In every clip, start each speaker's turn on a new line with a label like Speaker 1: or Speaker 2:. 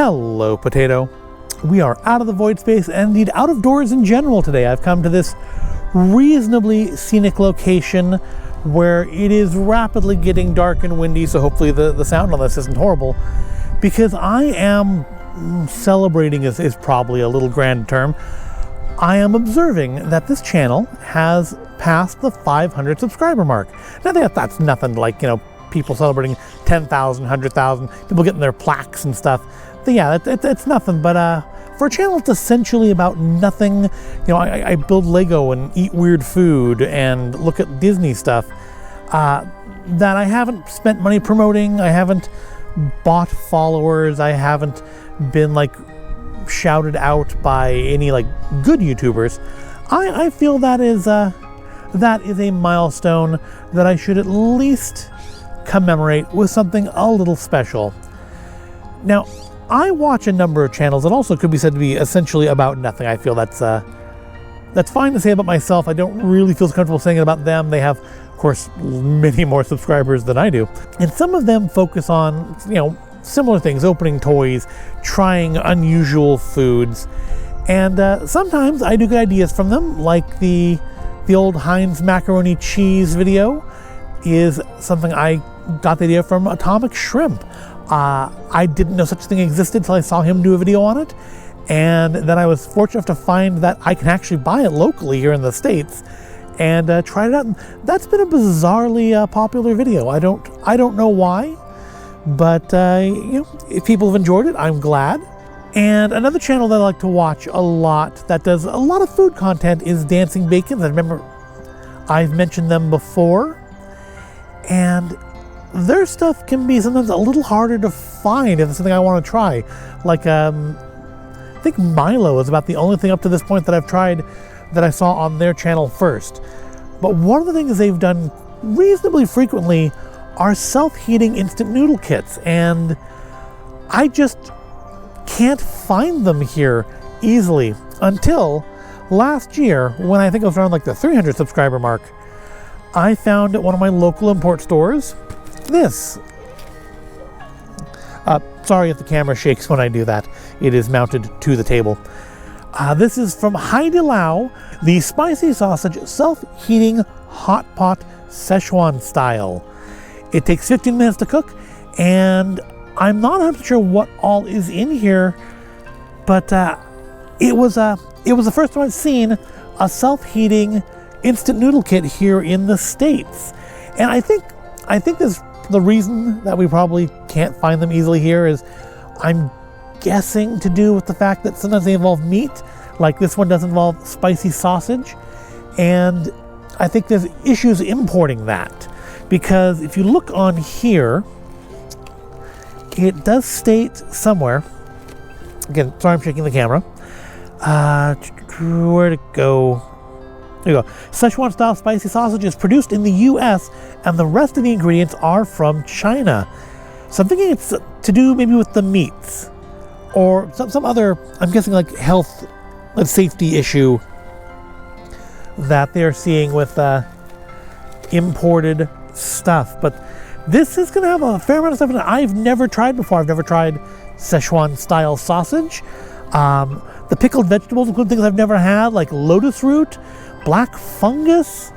Speaker 1: Hello, potato. We are out of the void space and indeed out of doors in general today. I've come to this reasonably scenic location where it is rapidly getting dark and windy, so hopefully the sound on this isn't horrible, because I am celebrating is probably a little grand term. I am observing that this channel has passed the 500 subscriber mark. Now that's nothing like, people celebrating 10,000, 100,000, people getting their plaques and stuff. But yeah, it's nothing, but for a channel that's essentially about nothing, I build Lego and eat weird food and look at Disney stuff, that I haven't spent money promoting, I haven't bought followers, I haven't been shouted out by any good YouTubers. I feel that is a milestone that I should at least commemorate with something a little special. Now, I watch a number of channels that also could be said to be essentially about nothing. I feel that's fine to say about myself. I don't really feel comfortable saying it about them. They have, of course, many more subscribers than I do. And some of them focus on, similar things, opening toys, trying unusual foods. And sometimes I do get ideas from them, like the old Heinz macaroni cheese video is something I got the idea from Atomic Shrimp. I didn't know such a thing existed until I saw him do a video on it, and then I was fortunate enough to find that I can actually buy it locally here in the States, and tried it out. And that's been a bizarrely popular video. I don't know why, but if people have enjoyed it, I'm glad. And another channel that I like to watch a lot that does a lot of food content is Dancing Bacon. I remember I've mentioned them before, and their stuff can be sometimes a little harder to find if it's something I want to try. I think Milo is about the only thing up to this point that I've tried that I saw on their channel first. But one of the things they've done reasonably frequently are self-heating instant noodle kits, and I just can't find them here easily until last year, when I think I was around the 300 subscriber mark. I found at one of my local import stores this. Sorry if the camera shakes when I do that. It is mounted to the table. This is from Haidilao, the spicy sausage self-heating hot pot Sichuan Style. It takes 15 minutes to cook, and I'm not 100% sure what all is in here, but it was the first time I've seen a self-heating instant noodle kit here in the States. And I think this, the reason that we probably can't find them easily here is, I'm guessing, to do with the fact that sometimes they involve meat, like this one does involve spicy sausage, and I think there's issues importing that, because if you look on here, it does state somewhere, again, sorry I'm shaking the camera, where'd it go? There you go. Sichuan Style spicy sausage is produced in the US, and the rest of the ingredients are from China. So I'm thinking it's to do maybe with the meats, or some other, I'm guessing health and safety issue that they're seeing with imported stuff. But this is going to have a fair amount of stuff in it I've never tried before. I've never tried Sichuan Style sausage. The pickled vegetables include things I've never had, like lotus root, black fungus.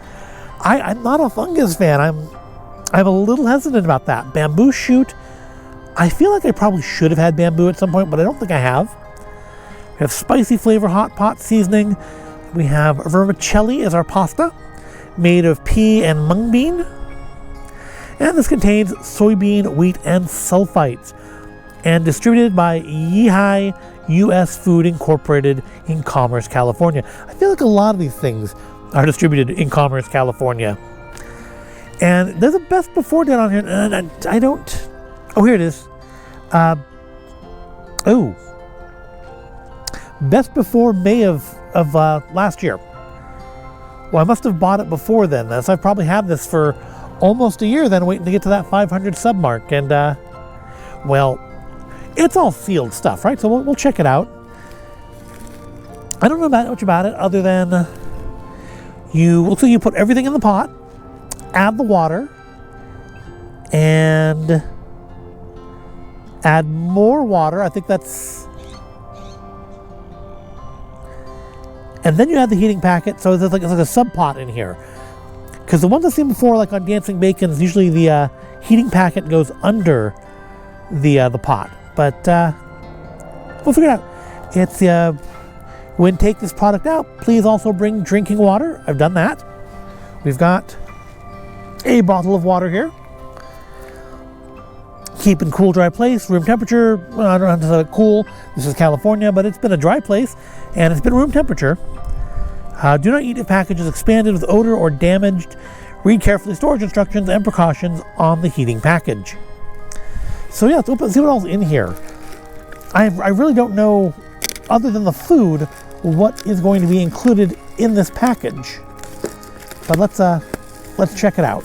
Speaker 1: I'm not a fungus fan. I'm a little hesitant about that. Bamboo shoot. I feel like I probably should have had bamboo at some point, but I don't think I have. We have spicy flavor hot pot seasoning. We have vermicelli as our pasta, made of pea and mung bean. And this contains soybean, wheat, and sulfites, and distributed by Yihai U.S. Food Incorporated in Commerce, California. I feel like a lot of these things are distributed in Commerce, California. And there's a best before date on here, and I don't... Oh, here it is. Best before May of last year. Well, I must have bought it before then. So I've probably had this for almost a year then, waiting to get to that 500 sub mark. And, well, it's all sealed stuff, right? So we'll check it out. I don't know much about it other than you put everything in the pot, add the water, and Add more water. I think that's... And then you add the heating packet. So it's like a sub pot in here. Because the ones I've seen before, like on Dancing Bacons, usually the heating packet goes under the pot. But we'll figure it out. It's when take this product out, please also bring drinking water. I've done that. We've got a bottle of water here. Keep in cool, dry place, room temperature. Well, I don't have to say cool. This is California, but it's been a dry place, and it's been room temperature. Do not eat if package is expanded with odor or damaged. Read carefully storage instructions and precautions on the heating package. So yeah, let's open, see what else is in here. I really don't know, other than the food, what is going to be included in this package. But let's check it out.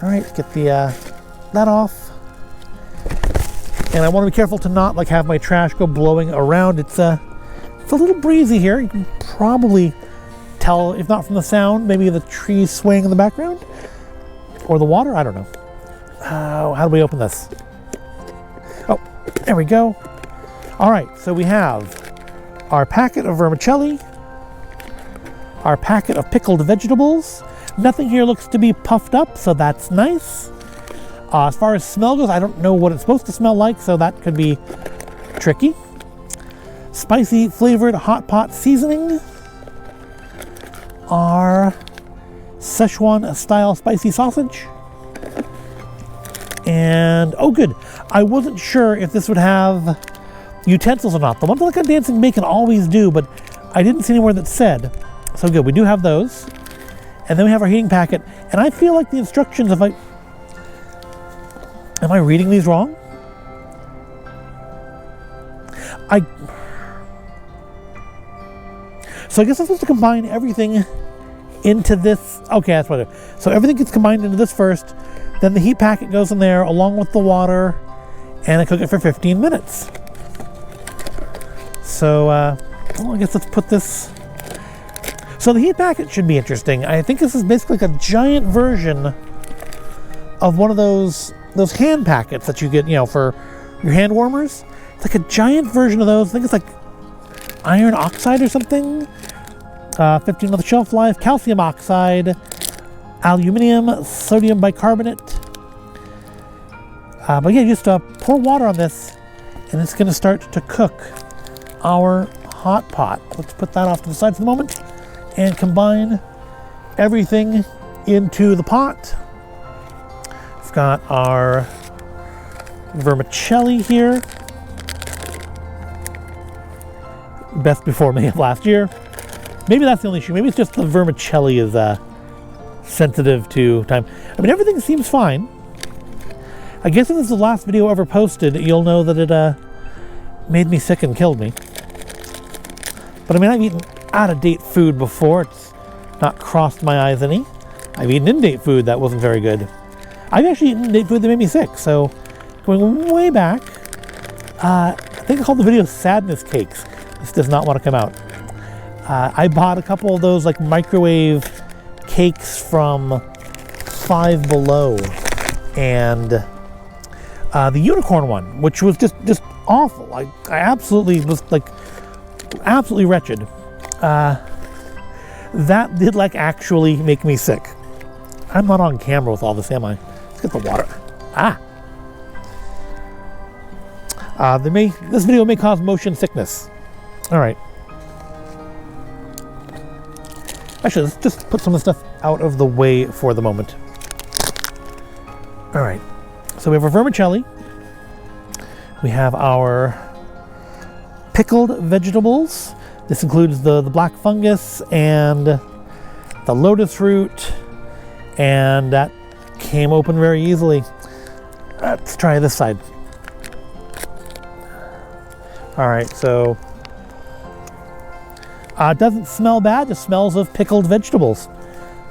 Speaker 1: All right, get the that off. And I want to be careful to not like have my trash go blowing around. It's a little breezy here. You can probably tell, if not from the sound, maybe the trees swaying in the background or the water. I don't know. How do we open this? Oh, there we go. All right, so we have our packet of vermicelli, our packet of pickled vegetables. Nothing here looks to be puffed up, so that's nice. As far as smell goes, I don't know what it's supposed to smell like, so that could be tricky. Spicy flavored hot pot seasoning. Our Sichuan Style spicy sausage. And, oh good, I wasn't sure if this would have utensils or not. The ones like on Dancing Bacon always do, but I didn't see anywhere that said. So good, we do have those. And then we have our heating packet. And I feel like the instructions, am I reading these wrong? So I guess I'm supposed to combine everything into this. Okay, that's what it is. So everything gets combined into this first, then the heat packet goes in there along with the water, and I cook it for 15 minutes. So, well, I guess let's put this. So the heat packet should be interesting. I think this is basically like a giant version of one of those hand packets that you get, for your hand warmers. It's like a giant version of those. I think it's like iron oxide or something. 15-month shelf life, calcium oxide, aluminum, sodium bicarbonate. But yeah, just pour water on this, and it's going to start to cook our hot pot. Let's put that off to the side for the moment and combine everything into the pot. We've got our vermicelli here. Best before May of last year. Maybe that's the only issue. Maybe it's just the vermicelli is sensitive to time. I mean, everything seems fine. I guess if this is the last video ever posted, you'll know that it made me sick and killed me. But I mean, I've eaten out-of-date food before. It's not crossed my eyes any. I've eaten in-date food that wasn't very good. I've actually eaten in-date food that made me sick. So, going way back, I think I called the video Sadness Cakes. This does not want to come out. I bought a couple of those like microwave cakes from Five Below, and the unicorn one, which was just awful. I absolutely was like absolutely wretched. That did like actually make me sick. I'm not on camera with all this, am I? Let's get the water. This video may cause motion sickness. All right. Actually, let's just put some of the stuff out of the way for the moment. All right. So we have our vermicelli. We have our pickled vegetables. This includes the black fungus and the lotus root, and that came open very easily. Let's try this side. All right, so it doesn't smell bad, just smells of pickled vegetables.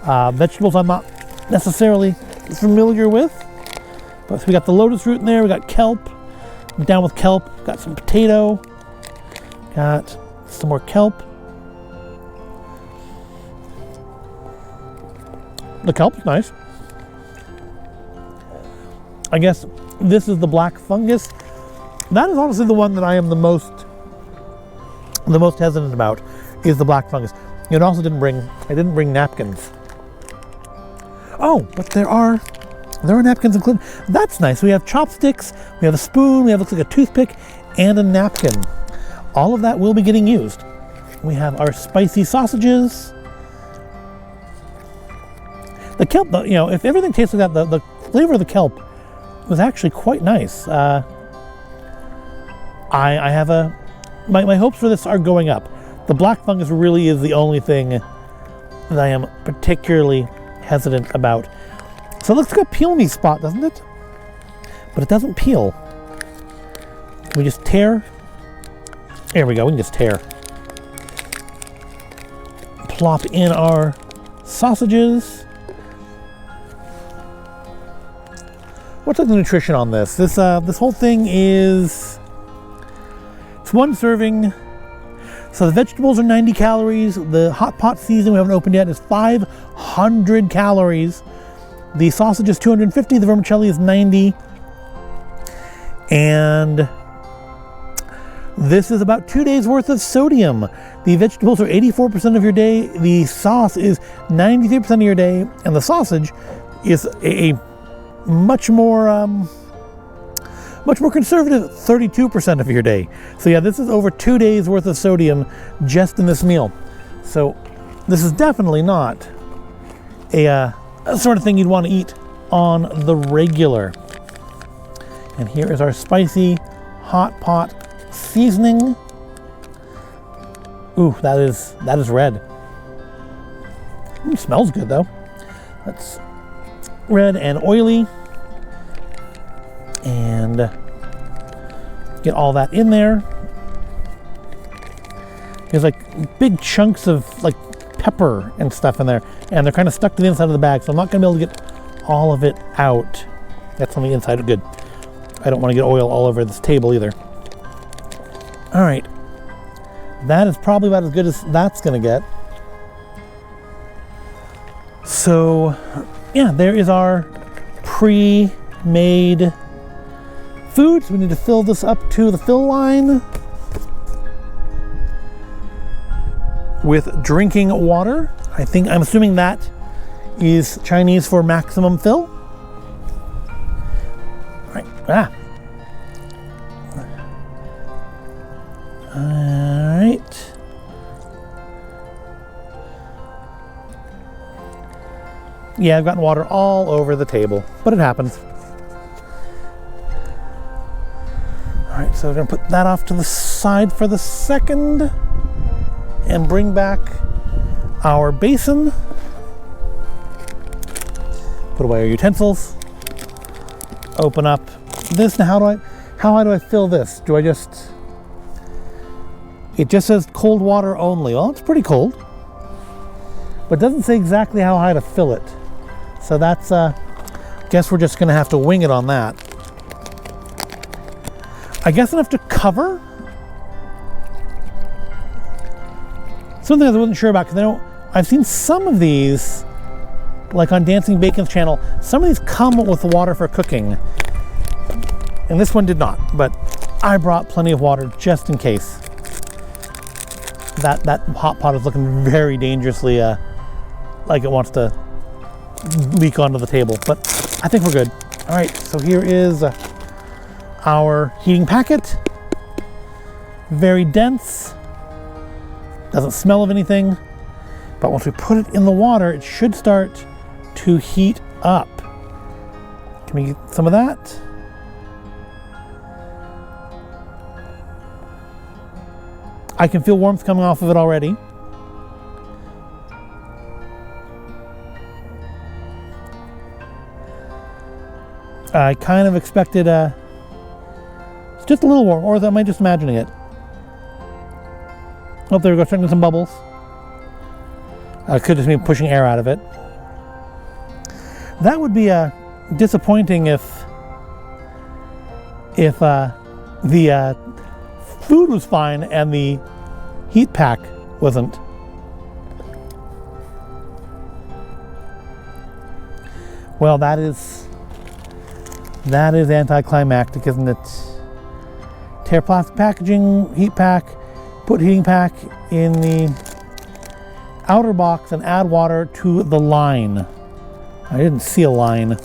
Speaker 1: Vegetables I'm not necessarily familiar with. But so we got the lotus root in there, we got kelp. I'm down with kelp, got some potato, got some more kelp. The kelp is nice. I guess this is the black fungus. That is honestly the one that I am the most hesitant about, is the black fungus. It also I didn't bring napkins. Oh, but there are napkins included. That's nice. We have chopsticks, we have a spoon, we have looks like a toothpick, and a napkin. All of that will be getting used. We have our spicy sausages. The kelp, you know, if everything tastes like that, the flavor of the kelp was actually quite nice. I have my hopes for this are going up. The black fungus really is the only thing that I am particularly hesitant about. So it looks like a peel me spot, doesn't it? But it doesn't peel. Can we just tear? There we go, we can just tear. Plop in our sausages. What's like the nutrition on this? This whole thing is, it's one serving. So the vegetables are 90 calories. The hot pot seasoning we haven't opened yet is 500 calories. The sausage is 250. The vermicelli is 90. And this is about 2 days worth of sodium. The vegetables are 84% of your day. The sauce is 93% of your day. And the sausage is a much more conservative 32% of your day. So yeah, this is over 2 days worth of sodium just in this meal. So this is definitely not a sort of thing you'd want to eat on the regular. And here is our spicy hot pot seasoning. Ooh, that is red. It smells good though. That's red and oily. And get all that in there. There's like big chunks of like pepper and stuff in there, and they're kind of stuck to the inside of the bag, so I'm not going to be able to get all of it out. That's on the inside. Good. I don't want to get oil all over this table either. All right. That is probably about as good as that's going to get. So, yeah, there is our pre-made food. So we need to fill this up to the fill line with drinking water. I'm assuming that is Chinese for maximum fill. All right. All right. Yeah, I've gotten water all over the table, but it happens. All right, so we're gonna put that off to the side for the second and bring back our basin. Put away our utensils. Open up this. Now how do I fill this? Do I just, it just says cold water only. Well, it's pretty cold, but it doesn't say exactly how high to fill it. So that's, guess we're just gonna have to wing it on that. I guess I have to cover. Something I wasn't sure about, because I've seen some of these, like on Dancing Bacon's channel, some of these come with water for cooking. And this one did not, but I brought plenty of water just in case. That hot pot is looking very dangerously like it wants to leak onto the table, but I think we're good. All right, so here is our heating packet. Very dense. Doesn't smell of anything, but once we put it in the water, it should start to heat up. Can we get some of that? I can feel warmth coming off of it already. I kind of expected it's just a little warm, or am I just imagining it? Oh, there we go, starting with some bubbles. Could just be pushing air out of it. That would be disappointing if the food was fine and the heat pack wasn't. Well, that is anticlimactic, isn't it? Tear plastic packaging, heat pack, put heating pack in the outer box and add water to the line. I didn't see a line.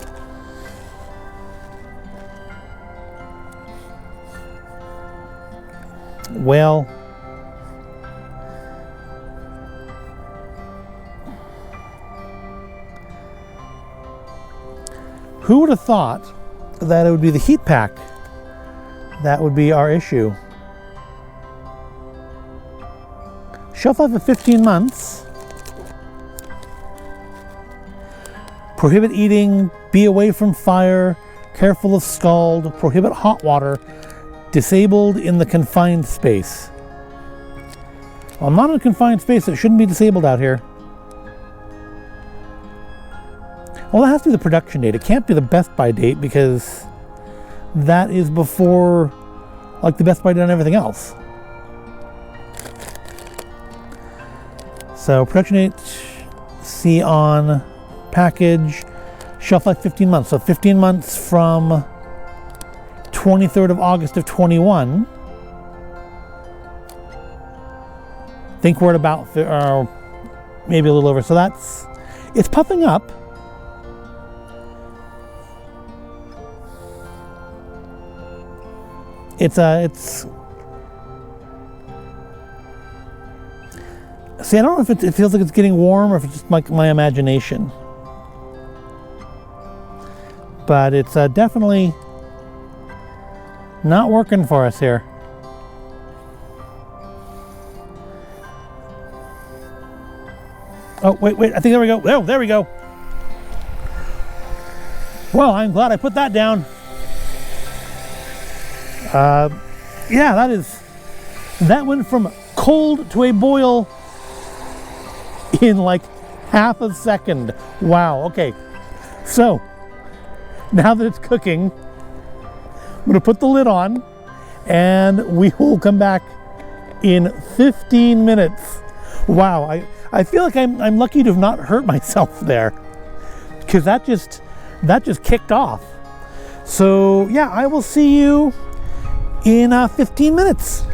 Speaker 1: Well, who would have thought that it would be the heat pack that would be our issue? Shelf life of 15 months. Prohibit eating, be away from fire, careful of scald, prohibit hot water, disabled in the confined space. Well, I'm not in a confined space, so it shouldn't be disabled out here. Well, that has to be the production date. It can't be the Best By date because that is before, like, the Best By date on everything else. So production date, see on package, shelf life 15 months. So 15 months from 23rd of August of 21. I think we're at about, maybe a little over. So that's, it's puffing up. It's see, I don't know if it feels like it's getting warm or if it's just like my imagination. But it's definitely not working for us here. Oh, wait, I think there we go. Oh, there we go. Well, I'm glad I put that down. Yeah, that went from cold to a boil in like half a second. Wow, okay. So, now that it's cooking, I'm gonna put the lid on and we will come back in 15 minutes. Wow, I feel like I'm lucky to have not hurt myself there, because that just kicked off. So yeah, I will see you in 15 minutes.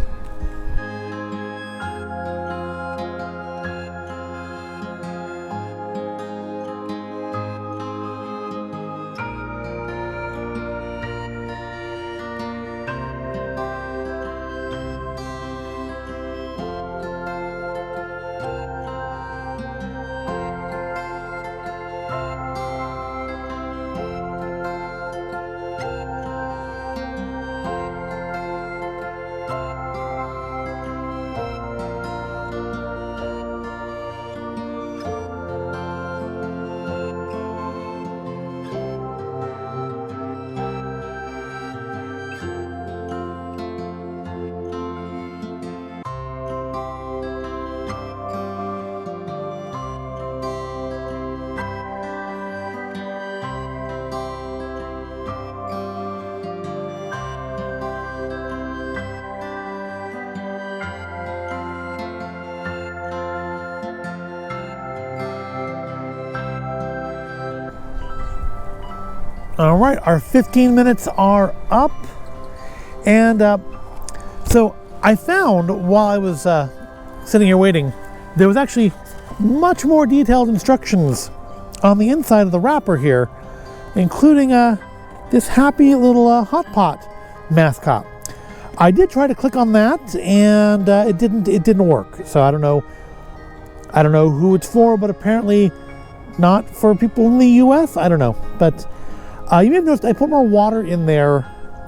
Speaker 1: All right, our 15 minutes are up. And so I found while I was sitting here waiting, there was actually much more detailed instructions on the inside of the wrapper here, including this happy little hot pot mascot. I did try to click on that and it didn't work. So I don't know who it's for, but apparently not for people in the US. I don't know, but you may have noticed I put more water in there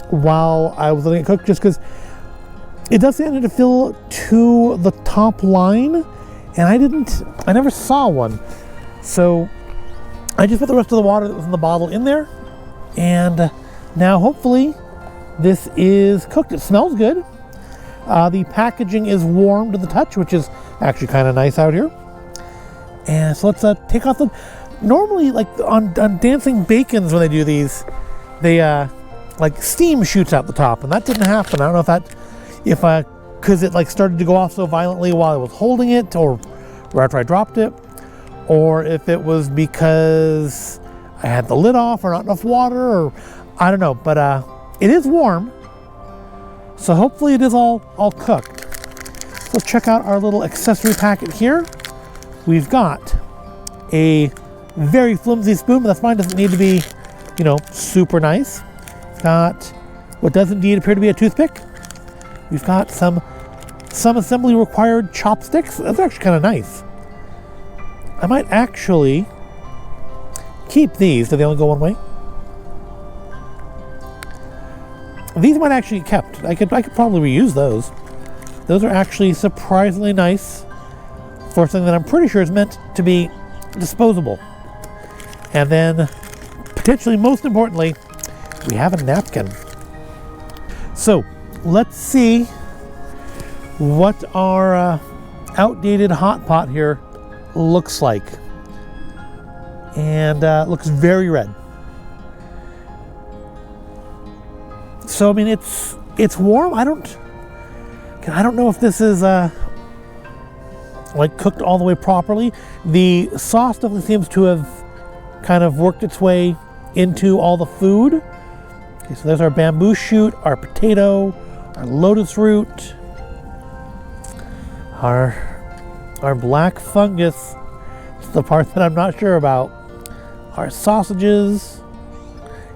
Speaker 1: while I was letting it cook, just because it does say I need to fill to the top line, and I never saw one. So I just put the rest of the water that was in the bottle in there, and now hopefully this is cooked. It smells good. The packaging is warm to the touch, which is actually kind of nice out here. And so let's take off the... Normally, like on Dancing Bacons, when they do these, they like steam shoots out the top, and that didn't happen. I don't know if because it like started to go off so violently while I was holding it, or after I dropped it, or if it was because I had the lid off or not enough water, or I don't know. But it is warm, So hopefully it is all cooked. Let's check out our little accessory packet here. We've got a very flimsy spoon, but that's fine. Doesn't need to be, you know, super nice. Got what does indeed appear to be a toothpick. We've got some assembly required chopsticks. That's actually kind of nice. I might actually keep these. Do they only go one way? These might actually get kept. I could probably reuse those. Those are actually surprisingly nice for something that I'm pretty sure is meant to be disposable. And then, potentially most importantly, we have a napkin. So let's see what our outdated hot pot here looks like. And looks very red. So I mean, it's warm. I don't know if this is like cooked all the way properly. The sauce definitely seems to have kind of worked its way into all the food. Okay, so there's our bamboo shoot, our potato, our lotus root, our black fungus. It's the part that I'm not sure about. Our sausages.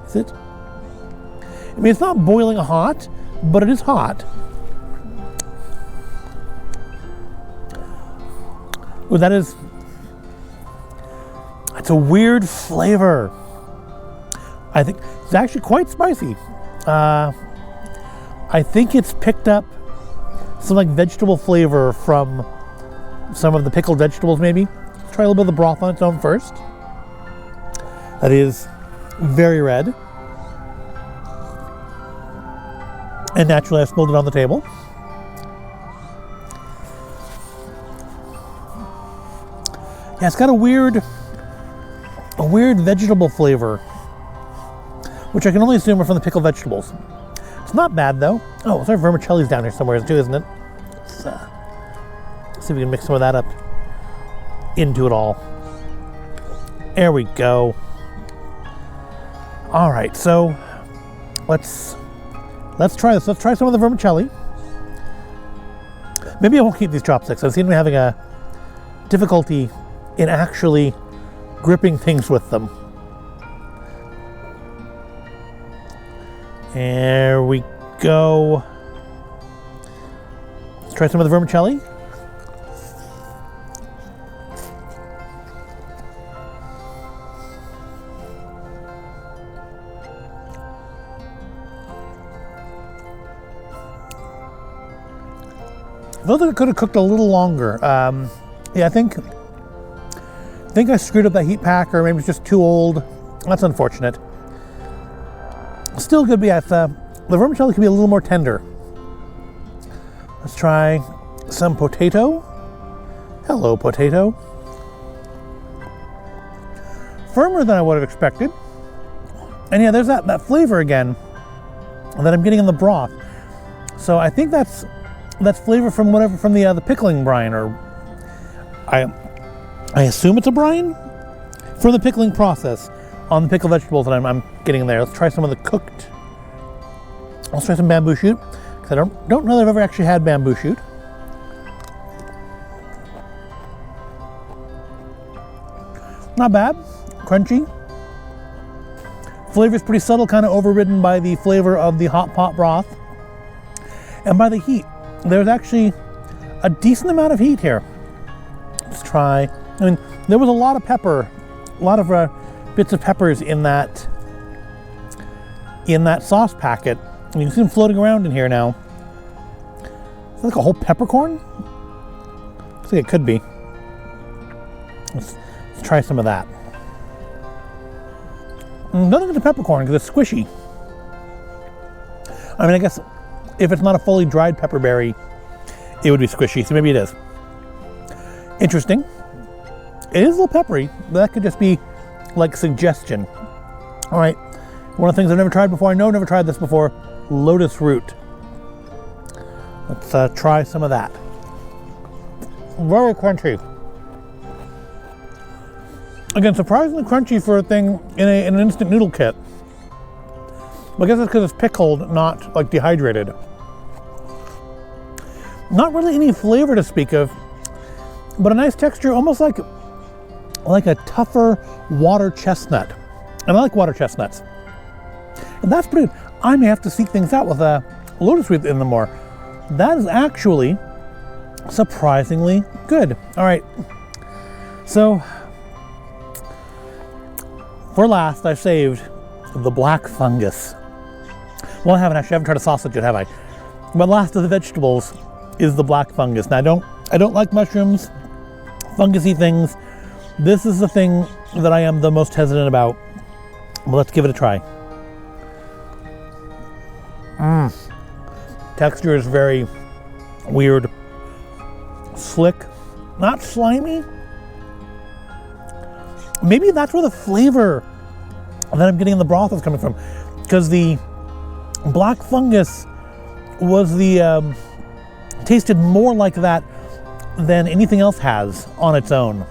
Speaker 1: Is it? I mean, it's not boiling hot, but it is hot. Ooh, that's a weird flavor. I think it's actually quite spicy. I think it's picked up some like vegetable flavor from some of the pickled vegetables maybe. Let's try a little bit of the broth on its own first. That is very red. And naturally I spilled it on the table. Yeah, it's got a weird vegetable flavor, which I can only assume are from the pickled vegetables. It's not bad though. Oh, sorry, vermicelli's down here somewhere too, isn't it? Let's see if we can mix some of that up into it all. There we go. All right, so let's try this. Let's try some of the vermicelli. Maybe I won't keep these chopsticks. I seem to be having a difficulty in actually gripping things with them. There we go. Let's try some of the vermicelli. I felt like it could have cooked a little longer. Yeah, I think I screwed up that heat pack, or maybe it's just too old. That's unfortunate. Still good, but yeah, the vermicelli can be a little more tender. Let's try some potato. Hello, potato. Firmer than I would have expected. And yeah, there's that flavor again that I'm getting in the broth. So I think that's flavor from the pickling brine, or I assume it's a brine from the pickling process on the pickled vegetables that I'm getting there. Let's try some of the cooked. Let's try some bamboo shoot, because I don't know that I've ever actually had bamboo shoot. Not bad, crunchy. Flavor's pretty subtle, kind of overridden by the flavor of the hot pot broth and by the heat. There's actually a decent amount of heat here. Let's try. I mean, there was a lot of pepper, a lot of bits of peppers in that sauce packet. And you can see them floating around in here now. Is that like a whole peppercorn? Looks like it could be. Let's try some of that. Nothing with the peppercorn because it's squishy. I mean, I guess if it's not a fully dried pepperberry, it would be squishy, so maybe it is. Interesting. It is a little peppery, but that could just be like suggestion. All right, one of the things I've never tried before, I've never tried this before, lotus root. Let's try some of that. Very crunchy. Again, surprisingly crunchy for a thing in an instant noodle kit. But I guess it's because it's pickled, not like dehydrated. Not really any flavor to speak of, but a nice texture, almost like a tougher water chestnut. And I like water chestnuts. And that's pretty good. I may have to seek things out with lotus root in them more. That is actually surprisingly good. All right. So, for last, I've saved the black fungus. Well, I haven't tried a sausage yet, have I? But last of the vegetables is the black fungus. Now, I don't like mushrooms, fungusy things. This is the thing that I am the most hesitant about. Well, let's give it a try. Texture is very weird, slick, not slimy. Maybe that's where the flavor that I'm getting in the broth is coming from, because the black fungus was tasted more like that than anything else has on its own.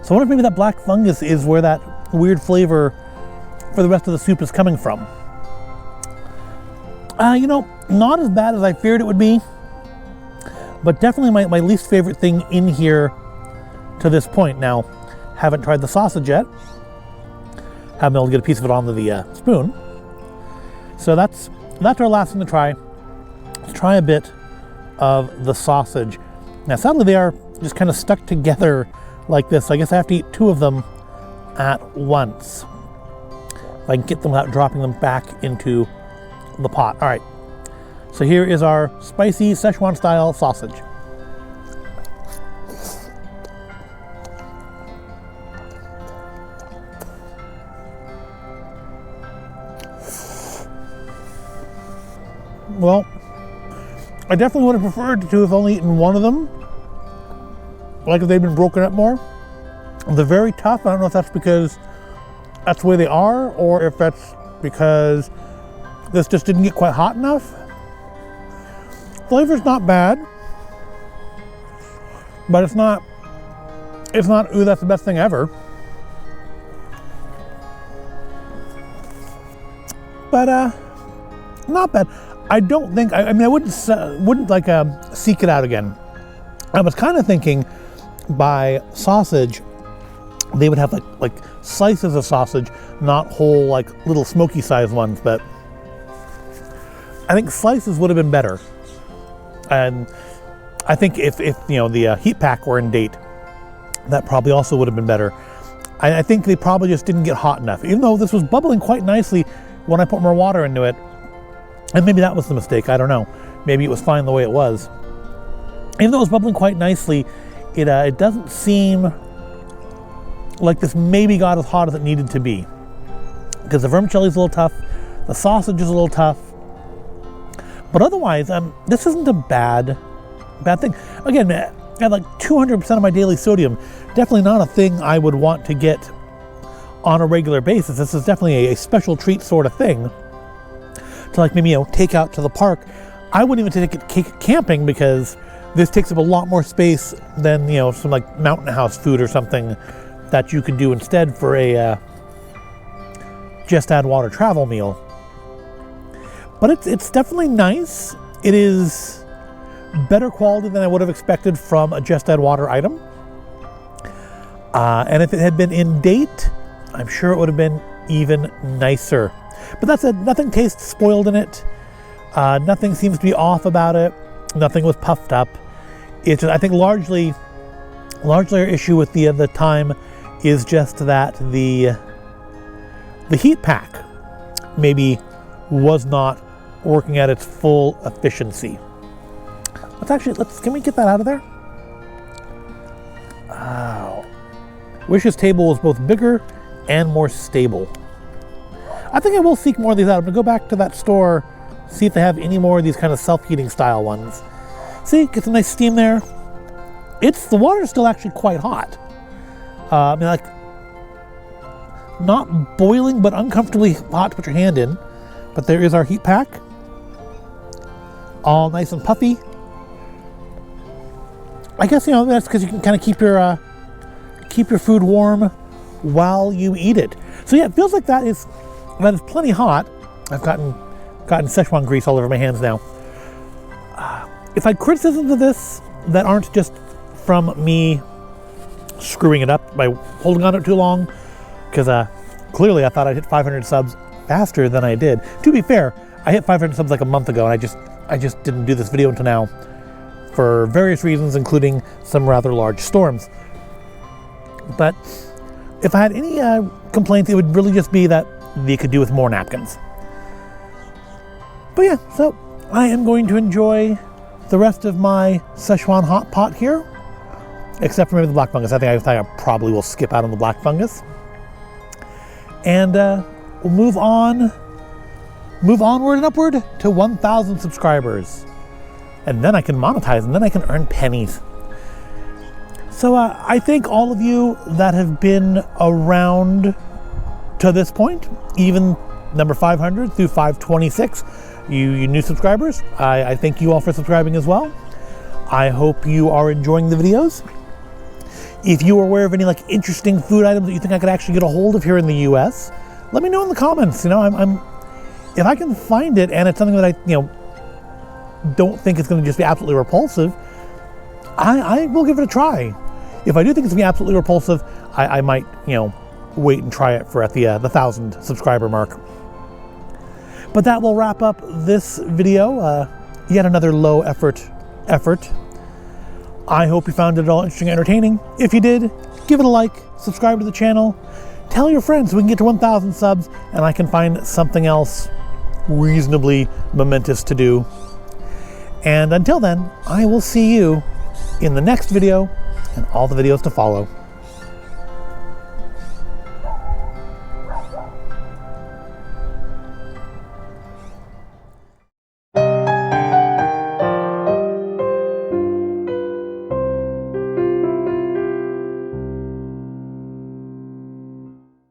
Speaker 1: So I wonder if maybe that black fungus is where that weird flavor for the rest of the soup is coming from. Not as bad as I feared it would be, but definitely my least favorite thing in here to this point. Now, haven't tried the sausage yet. Haven't been able to get a piece of it onto the spoon. So that's our last thing to try. Let's try a bit of the sausage. Now, sadly, they are just kind of stuck together like this. So I guess I have to eat two of them at once, if I can get them without dropping them back into the pot. All right. So here is our spicy Sichuan style sausage. Well, I definitely would have preferred to have only eaten one of them, like if they'd been broken up more. They're very tough. I don't know if that's because that's the way they are, or if that's because this just didn't get quite hot enough. Flavor's not bad, but it's not, ooh, that's the best thing ever. But not bad. I don't think, I wouldn't seek it out again. I was kind of thinking by sausage, they would have like slices of sausage, not whole, like little smoky sized ones, but I think slices would have been better. And I think if the heat pack were in date, that probably also would have been better. I think they probably just didn't get hot enough, even though this was bubbling quite nicely when I put more water into it. And maybe that was the mistake, I don't know. Maybe it was fine the way it was. Even though it was bubbling quite nicely, it doesn't seem like this maybe got as hot as it needed to be. Because the vermicelli is a little tough, the sausage is a little tough. But otherwise, this isn't a bad thing. Again, at like 200% of my daily sodium, definitely not a thing I would want to get on a regular basis. This is definitely a special treat sort of thing to like maybe take out to the park. I wouldn't even take it camping, because this takes up a lot more space than some like mountain house food or something that you could do instead for a just add water travel meal. But it's definitely nice. It is better quality than I would have expected from a just add water item. And if it had been in date, I'm sure it would have been even nicer. But that said, nothing tastes spoiled in it. Nothing seems to be off about it. Nothing was puffed up. It's just, I think largely our issue with the time is just that the heat pack maybe was not working at its full efficiency. Can we get that out of there? Oh. Wish this table was both bigger and more stable. I think I will seek more of these out. I'm gonna go back to that store, see if they have any more of these kind of self-heating style ones. See, get some nice steam there. The water's still actually quite hot. Not boiling, but uncomfortably hot to put your hand in. But there is our heat pack. All nice and puffy. I guess, that's because you can kind of keep your food warm while you eat it. So yeah, it feels like that is plenty hot. I've gotten Szechuan grease all over my hands now. if I had criticisms of this that aren't just from me screwing it up by holding on to it too long, because clearly I thought I'd hit 500 subs faster than I did. To be fair, I hit 500 subs like a month ago, and I just didn't do this video until now for various reasons, including some rather large storms. But if I had any complaints, it would really just be that they could do with more napkins. But yeah, so I am going to enjoy the rest of my Sichuan hot pot here, except for maybe the black fungus. I think I probably will skip out on the black fungus. And we'll move onward and upward to 1,000 subscribers. And then I can monetize, and then I can earn pennies. So I thank all of you that have been around to this point, even number 500 through 526. You new subscribers, I thank you all for subscribing as well. I hope you are enjoying the videos. If you are aware of any like interesting food items that you think I could actually get a hold of here in the US, let me know in the comments. You know, if I can find it and it's something that I don't think it's going to just be absolutely repulsive, I will give it a try. If I do think it's going to be absolutely repulsive, I might, wait and try it for at the 1,000 subscriber mark. But that will wrap up this video. Yet another low effort. I hope you found it all interesting and entertaining. If you did, give it a like, subscribe to the channel, tell your friends so we can get to 1,000 subs and I can find something else reasonably momentous to do. And until then, I will see you in the next video and all the videos to follow.